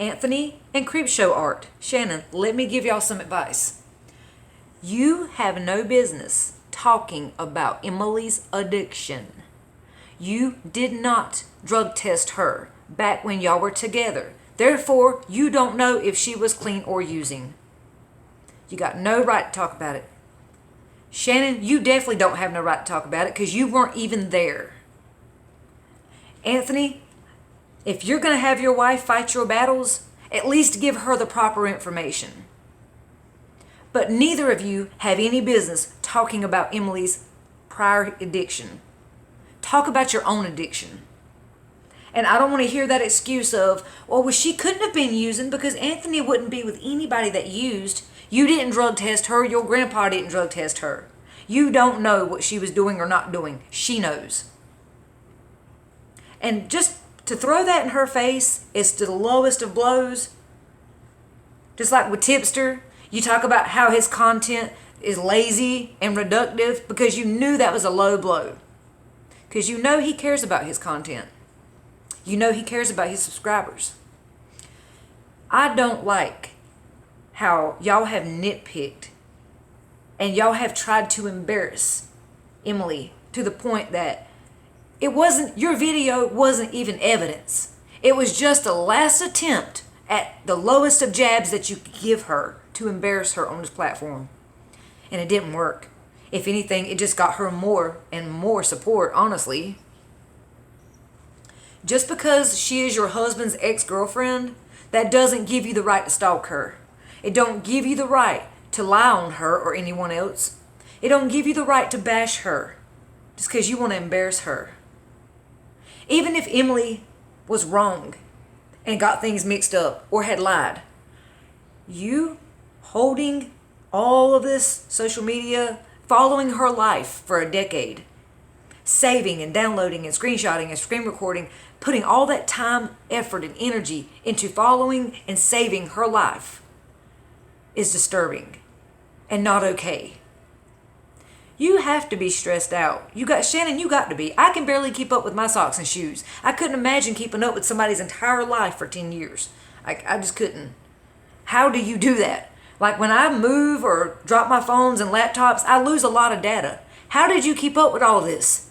Anthony and Creepshow Art, Shannon, let me give y'all some advice. You have no business talking about Emily's addiction. You did not drug test her back when y'all were together. Therefore, you don't know if she was clean or using. You got no right to talk about it. Shannon, you definitely don't have no right to talk about it because you weren't even there. Anthony, if you're going to have your wife fight your battles, at least give her the proper information. But neither of you have any business talking about Emily's prior addiction. Talk about your own addiction. And I don't want to hear that excuse of, well, she couldn't have been using because Anthony wouldn't be with anybody that used. You didn't drug test her. Your grandpa didn't drug test her. You don't know what she was doing or not doing. She knows. And just to throw that in her face is to the lowest of blows. Just like with Tipster, you talk about how his content is lazy and reductive because you knew that was a low blow. Because you know he cares about his content. You know he cares about his subscribers. I don't like how y'all have nitpicked and y'all have tried to embarrass Emily to the point that your video wasn't even evidence. It was just a last attempt at the lowest of jabs that you could give her to embarrass her on this platform. And it didn't work. If anything, it just got her more and more support, honestly. Just because she is your husband's ex-girlfriend, that doesn't give you the right to stalk her. It don't give you the right to lie on her or anyone else. It don't give you the right to bash her just because you want to embarrass her. Even if Emily was wrong and got things mixed up or had lied, you holding all of this social media, following her life for a decade, saving and downloading and screenshotting and screen recording, putting all that time, effort, and energy into following and saving her life is disturbing and not okay. You have to be stressed out. Shannon, you got to be. I can barely keep up with my socks and shoes. I couldn't imagine keeping up with somebody's entire life for 10 years. I just couldn't. How do you do that? Like when I move or drop my phones and laptops, I lose a lot of data. How did you keep up with all this?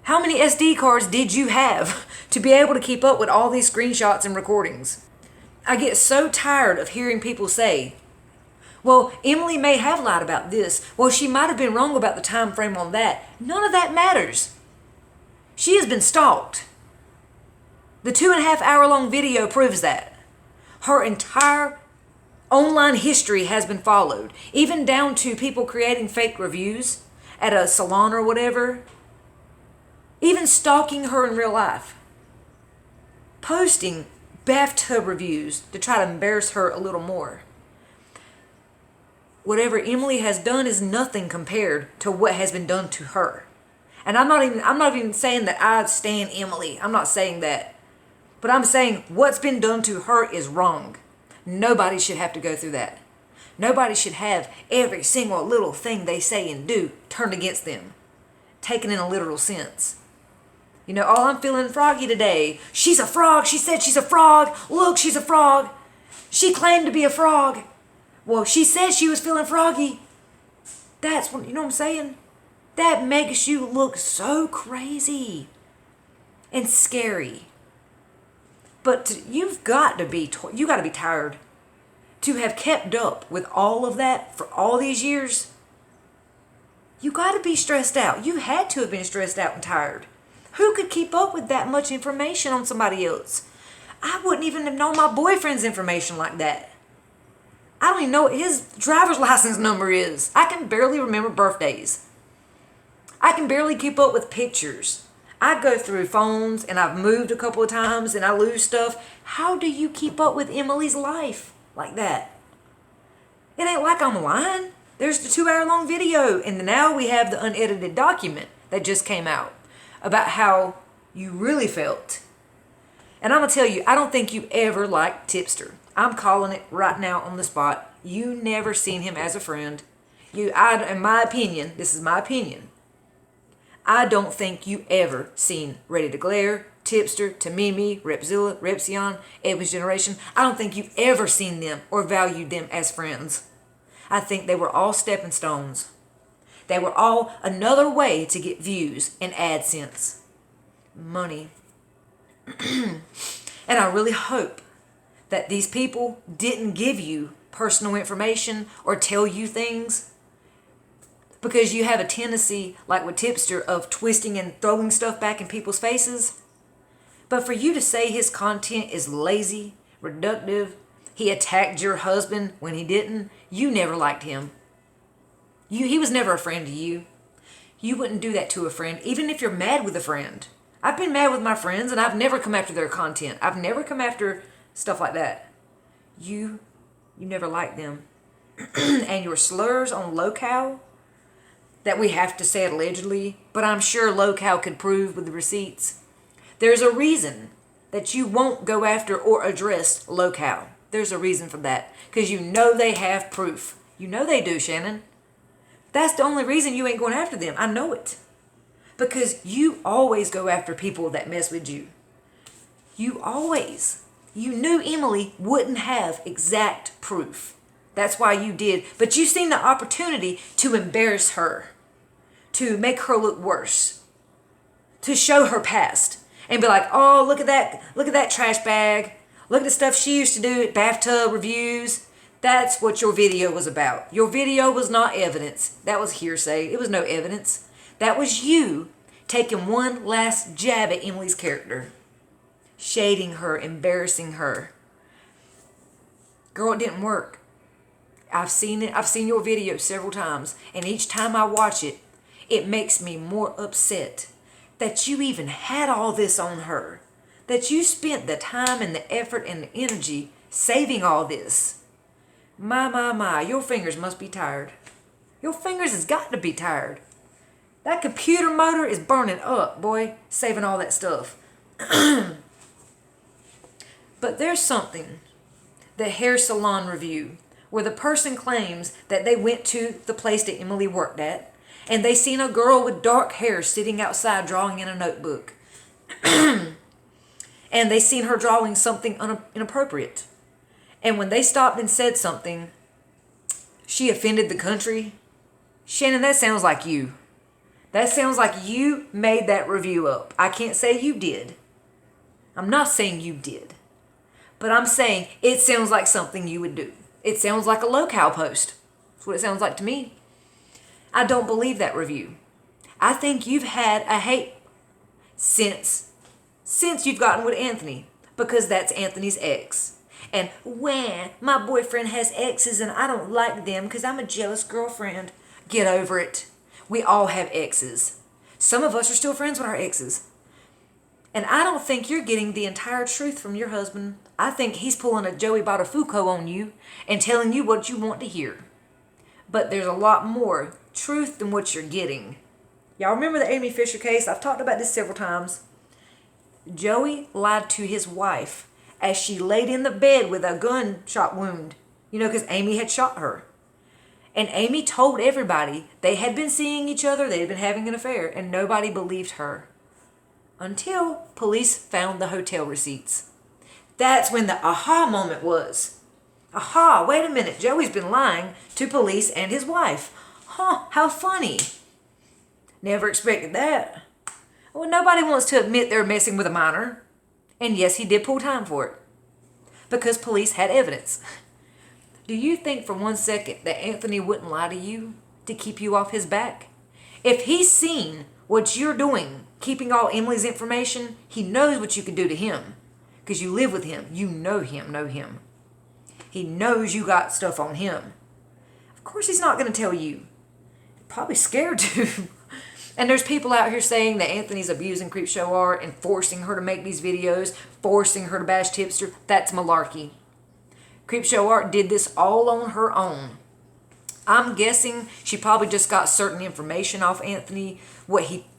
How many SD cards did you have to be able to keep up with all these screenshots and recordings? I get so tired of hearing people say, well, Emily may have lied about this. Well, she might have been wrong about the time frame on that. None of that matters. She has been stalked. The 2.5 hour long video proves that. Her entire online history has been followed, even down to people creating fake reviews at a salon or whatever, even stalking her in real life, posting bathtub reviews to try to embarrass her a little more. Whatever Emily has done is nothing compared to what has been done to her. And I'm not even saying that I stan Emily. I'm not saying that. But I'm saying what's been done to her is wrong. Nobody should have to go through that. Nobody should have every single little thing they say and do turned against them, taken in a literal sense. You know, oh, I'm feeling froggy today. She's a frog. She said she's a frog. Look, she's a frog. She claimed to be a frog. Well, she said she was feeling froggy. That's what, you know what I'm saying? That makes you look so crazy and scary. But you've got to be tired to have kept up with all of that for all these years. You got to be stressed out. You had to have been stressed out and tired. Who could keep up with that much information on somebody else? I wouldn't even have known my boyfriend's information like that. I don't even know what his driver's license number is. I can barely remember birthdays. I can barely keep up with pictures. I go through phones and I've moved a couple of times and I lose stuff. How do you keep up with Emily's life like that? It ain't like I'm lying. There's the 2 hour long video and now we have the unedited document that just came out about how you really felt. And I'm going to tell you, I don't think you ever liked Tipster. I'm calling it right now on the spot. You never seen him as a friend. In my opinion, this is my opinion, I don't think you ever seen Ready to Glare, Tipster, to Mimi, Repzilla, Repsion, Edwin's Generation, I don't think you've ever seen them or valued them as friends. I think they were all stepping stones. They were all another way to get views and AdSense. Money. And I really hope that these people didn't give you personal information or tell you things, because you have a tendency, like with Tipster, of twisting and throwing stuff back in people's faces. But for you to say his content is lazy, reductive, he attacked your husband when he didn't, you never liked him. He was never a friend to you. You wouldn't do that to a friend, even if you're mad with a friend. I've been mad with my friends, and I've never come after their content. I've never come after stuff like that. You never liked them. And your slurs on locale, that we have to say it allegedly, but I'm sure locale could prove with the receipts. There's a reason that you won't go after or address locale. There's a reason for that. Because you know they have proof. You know they do, Shannon. That's the only reason you ain't going after them. I know it. Because you always go after people that mess with you. You always. You knew Emily wouldn't have exact proof. That's why you did. But you seen the opportunity to embarrass her. To make her look worse. To show her past. And be like, oh, look at that trash bag. Look at the stuff she used to do at bathtub reviews. That's what your video was about. Your video was not evidence. That was hearsay. It was no evidence. That was you taking one last jab at Emily's character. Shading her, embarrassing her. Girl, it didn't work. I've seen it. I've seen your video several times. And each time I watch it, it makes me more upset that you even had all this on her. That you spent the time and the effort and the energy saving all this. My, your fingers must be tired. Your fingers has got to be tired. That computer motor is burning up, boy, saving all that stuff. But there's something, the hair salon review, where the person claims that they went to the place that Emily worked at, and they seen a girl with dark hair sitting outside drawing in a notebook. And they seen her drawing something inappropriate. And when they stopped and said something, she offended the country. Shannon, that sounds like you. That sounds like you made that review up. I can't say you did. I'm not saying you did. But I'm saying it sounds like something you would do. It sounds like a locale post. That's what it sounds like to me. I don't believe that review. I think you've had a hate since you've gotten with Anthony, because that's Anthony's ex. And when my boyfriend has exes and I don't like them because I'm a jealous girlfriend. Get over it. We all have exes. Some of us are still friends with our exes. And I don't think you're getting the entire truth from your husband. I think he's pulling a Joey Buttafuoco on you and telling you what you want to hear. But there's a lot more truth than what you're getting. Y'all remember the Amy Fisher case? I've talked about this several times. Joey lied to his wife as she laid in the bed with a gunshot wound. You know, because Amy had shot her. And Amy told everybody they had been seeing each other, they had been having an affair, and nobody believed her. Until police found the hotel receipts. That's when the aha moment was. Aha, wait a minute, Joey's been lying to police and his wife. Huh, how funny. Never expected that. Well, nobody wants to admit they're messing with a minor. And yes, he did pull time for it. Because police had evidence. Do you think for 1 second that Anthony wouldn't lie to you to keep you off his back? If he's seen what you're doing, keeping all Emily's information, he knows what you could do to him. Because you live with him. You know him. He knows you got stuff on him. Of course he's not going to tell you. Probably scared to. And there's people out here saying that Anthony's abusing Creepshow Art and forcing her to make these videos, forcing her to bash Tipster. That's malarkey. Creepshow Art did this all on her own. I'm guessing she probably just got certain information off Anthony.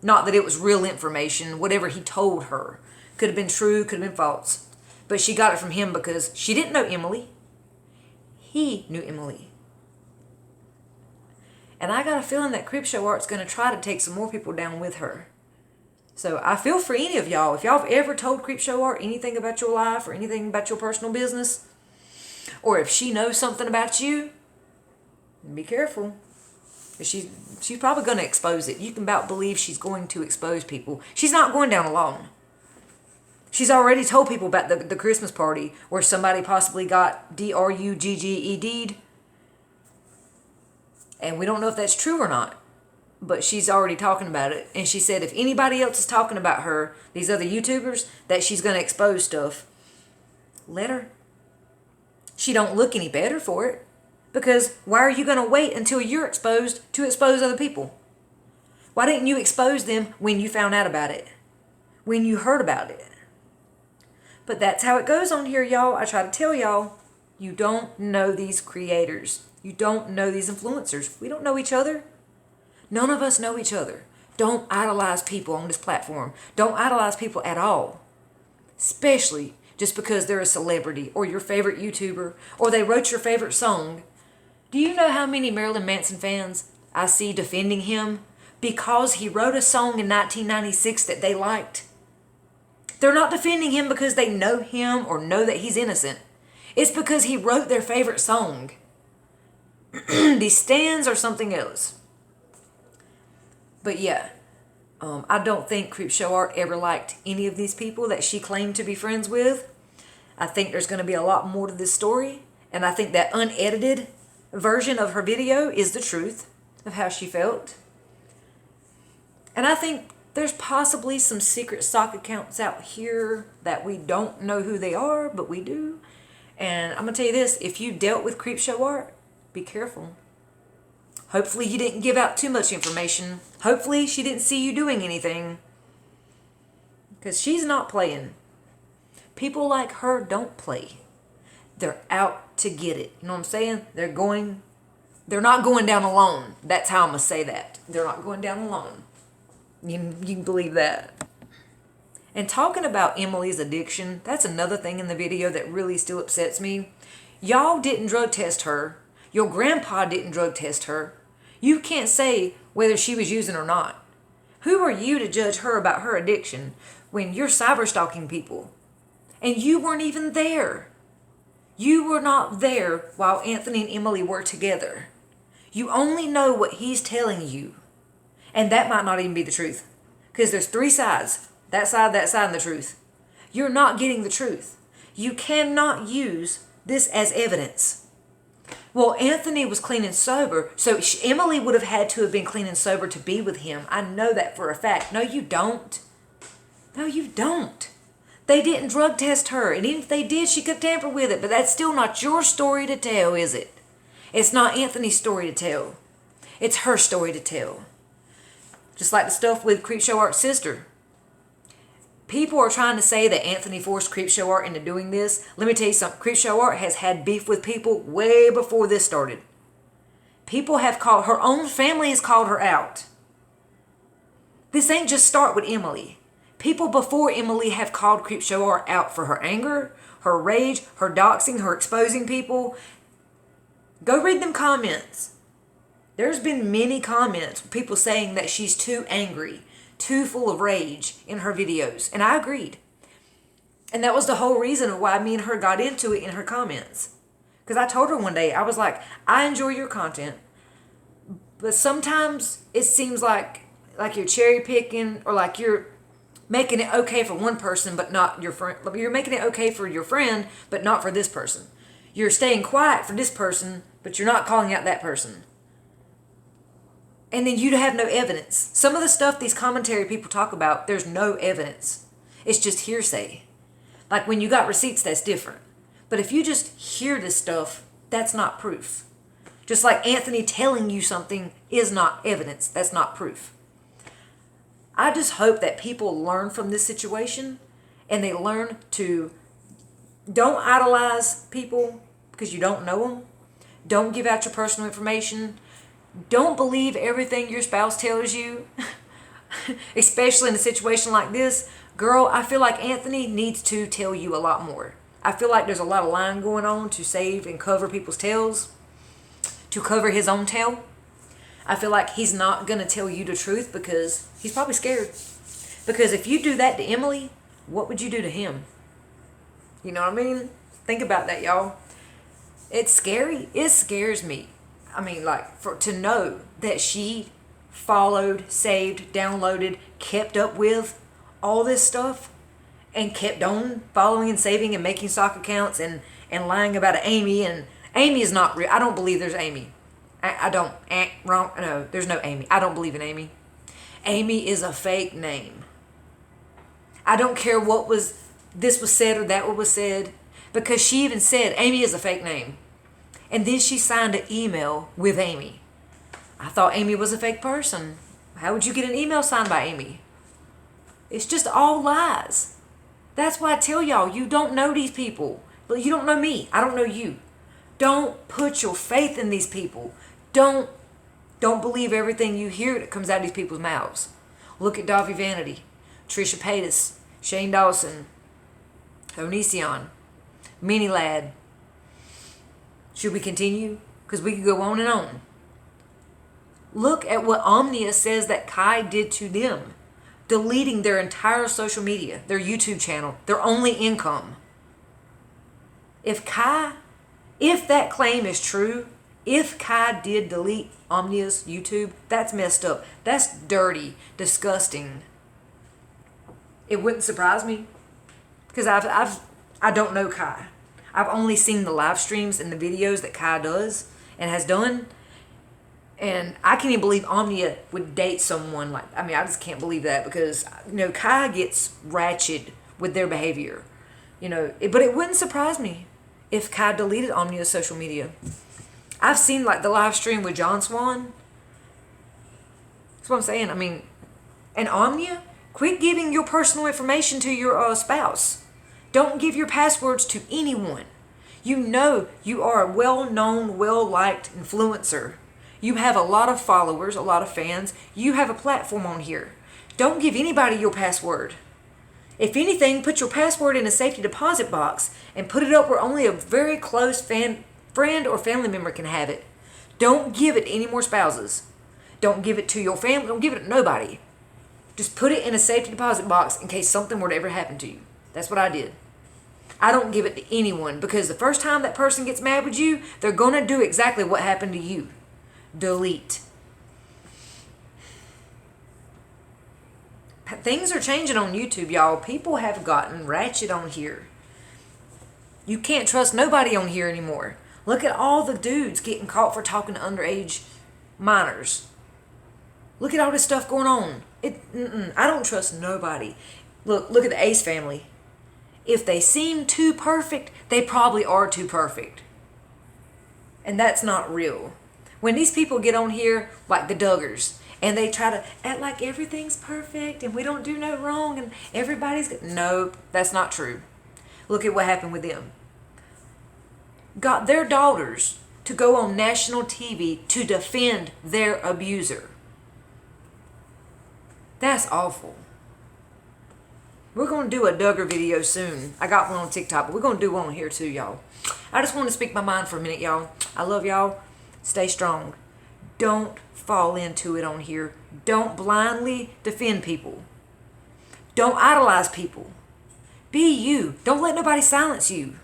Not that it was real information, whatever he told her. Could have been true, could have been false. But she got it from him because she didn't know Emily. He knew Emily. And I got a feeling that Creepshow Art's going to try to take some more people down with her. So I feel for any of y'all. If y'all have ever told Creepshow Art anything about your life or anything about your personal business, or if she knows something about you, be careful. She's probably going to expose it. You can about believe she's going to expose people. She's not going down alone. She's already told people about the Christmas party where somebody possibly got DRUGGED'd. And we don't know if that's true or not. But she's already talking about it. And she said if anybody else is talking about her, these other YouTubers, that she's going to expose stuff, let her. She don't look any better for it. Because why are you going to wait until you're exposed to expose other people? Why didn't you expose them when you found out about it? When you heard about it? But that's how it goes on here, y'all. I try to tell y'all, you don't know these creators. You don't know these influencers. We don't know each other. None of us know each other. Don't idolize people on this platform. Don't idolize people at all. Especially just because they're a celebrity or your favorite YouTuber or they wrote your favorite song. Do you know how many Marilyn Manson fans I see defending him because he wrote a song in 1996 that they liked? They're not defending him because they know him or know that he's innocent. It's because he wrote their favorite song. These stands are something else. But yeah, I don't think Creepshow Art ever liked any of these people that she claimed to be friends with. I think there's going to be a lot more to this story. And I think that unedited version of her video is the truth of how she felt. And I think there's possibly some secret sock accounts out here that we don't know who they are, but we do. And I'm going to tell you this, if you dealt with Creepshow Art, be careful. Hopefully you didn't give out too much information. Hopefully she didn't see you doing anything. Because she's not playing. People like her don't play. They're out to get it. You know what I'm saying? They're not going down alone. That's how I'm going to say that. They're not going down alone. You can believe that. And talking about Emily's addiction, that's another thing in the video that really still upsets me. Y'all didn't drug test her. Your grandpa didn't drug test her. You can't say whether she was using or not. Who are you to judge her about her addiction when you're cyber stalking people? And you weren't even there. You were not there while Anthony and Emily were together. You only know what he's telling you. And that might not even be the truth. Because there's three sides. That side, and the truth. You're not getting the truth. You cannot use this as evidence. Well, Anthony was clean and sober, so Emily would have had to have been clean and sober to be with him. I know that for a fact. No, you don't. No, you don't. They didn't drug test her, and even if they did, she could tamper with it, but that's still not your story to tell, is it? It's not Anthony's story to tell. It's her story to tell. Just like the stuff with Creepshow Art's sister. People are trying to say that Anthony forced Creepshow Art into doing this. Let me tell you something. Creepshow Art has had beef with people way before this started. People have called, her own family has called her out. This ain't just start with Emily. People before Emily have called Creepshow Art out for her anger, her rage, her doxing, her exposing people. Go read them comments. There's been many comments, people saying that she's too angry, too full of rage in her videos. And I agreed. And that was the whole reason why me and her got into it in her comments. Because I told her one day, I was like, I enjoy your content, but sometimes it seems like you're cherry picking, or like you're making it okay for one person, but not your friend. You're making it okay for your friend, but not for this person. You're staying quiet for this person, but you're not calling out that person. And then you have no evidence. Some of the stuff these commentary people talk about, there's no evidence. It's just hearsay. Like when you got receipts, that's different. But if you just hear this stuff, that's not proof. Just like Anthony telling you something is not evidence. That's not proof. I just hope that people learn from this situation and they learn to don't idolize people because you don't know them. Don't give out your personal information. Don't believe everything your spouse tells you, especially in a situation like this. Girl, I feel like Anthony needs to tell you a lot more. I feel like there's a lot of lying going on to save and cover people's tails, to cover his own tail. I feel like he's not going to tell you the truth because he's probably scared. Because if you do that to Emily, what would you do to him? You know what I mean? Think about that, y'all. It's scary. It scares me. I mean, like, to know that she followed, saved, downloaded, kept up with all this stuff and kept on following and saving and making stock accounts and lying about Amy. And Amy is not real. I don't believe there's Amy. I don't. Wrong. No, there's no Amy. I don't believe in Amy. Amy is a fake name. I don't care what this was said or that was said, because she even said Amy is a fake name. And then she signed an email with Amy. I thought Amy was a fake person. How would you get an email signed by Amy? It's just all lies. That's why I tell y'all, you don't know these people. You don't know me. I don't know you. Don't put your faith in these people. Don't believe everything you hear that comes out of these people's mouths. Look at Davi Vanity, Trisha Paytas, Shane Dawson, Onision, Meanie Lad. Should we continue? Because we could go on and on. Look at what Omnia says that Kai did to them. Deleting their entire social media, their YouTube channel, their only income. If that claim is true, if Kai did delete Omnia's YouTube, that's messed up. That's dirty, disgusting. It wouldn't surprise me, because I don't know Kai. I've only seen the live streams and the videos that Kai does and has done. And I can't even believe Omnia would date someone like, I just can't believe that, because, Kai gets ratchet with their behavior, but it wouldn't surprise me if Kai deleted Omnia's social media. I've seen the live stream with John Swan. That's what I'm saying. And Omnia, quit giving your personal information to your spouse. Don't give your passwords to anyone. You are a well-known, well-liked influencer. You have a lot of followers, a lot of fans. You have a platform on here. Don't give anybody your password. If anything, put your password in a safety deposit box and put it up where only a very close friend or family member can have it. Don't give it to any more spouses. Don't give it to your family. Don't give it to nobody. Just put it in a safety deposit box in case something were to ever happen to you. That's what I did. I don't give it to anyone, because the first time that person gets mad with you, they're going to do exactly what happened to you. Delete. Things are changing on YouTube, y'all. People have gotten ratchet on here. You can't trust nobody on here anymore. Look at all the dudes getting caught for talking to underage minors. Look at all this stuff going on. I don't trust nobody. Look at the Ace family. If they seem too perfect, they probably are too perfect. And that's not real. When these people get on here, like the Duggars, and they try to act like everything's perfect and we don't do no wrong and everybody's good. No, that's not true. Look at what happened with them. Got their daughters to go on national TV to defend their abuser. That's awful. We're going to do a Duggar video soon. I got one on TikTok, but we're going to do one on here too, y'all. I just want to speak my mind for a minute, y'all. I love y'all. Stay strong. Don't fall into it on here. Don't blindly defend people. Don't idolize people. Be you. Don't let nobody silence you.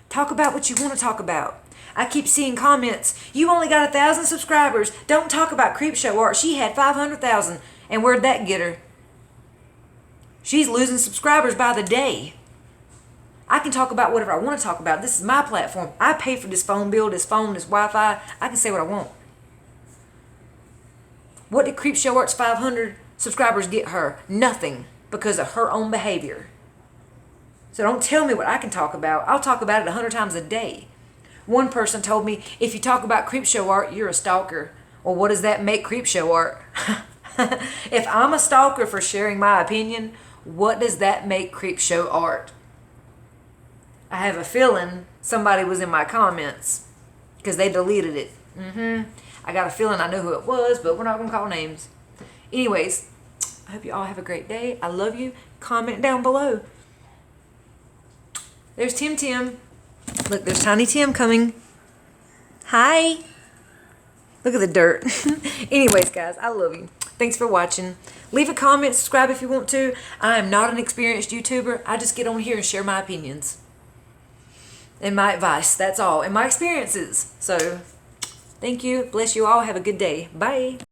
Talk about what you want to talk about. I keep seeing comments. You only got 1,000 subscribers. Don't talk about Creepshow art. She had 500,000. And where'd that get her? She's losing subscribers by the day. I can talk about whatever I want to talk about. This is my platform. I pay for this phone bill, this phone, this Wi-Fi. I can say what I want. What did Creepshow Art's 500 subscribers get her? Nothing, because of her own behavior. So don't tell me what I can talk about. I'll talk about it 100 times a day. One person told me, if you talk about Creepshow Art, you're a stalker. Well, what does that make Creepshow Art? If I'm a stalker for sharing my opinion, what does that make Creepshow Art? I have a feeling somebody was in my comments because they deleted it. I got a feeling I know who it was, but we're not going to call names. Anyways, I hope you all have a great day. I love you. Comment down below. There's Tim Tim. Look, there's Tiny Tim coming. Hi. Look at the dirt. Anyways, guys, I love you. Thanks for watching. Leave a comment, subscribe if you want to. I am not an experienced YouTuber. I just get on here and share my opinions and my advice. That's all. And my experiences. So, thank you. Bless you all. Have a good day. Bye.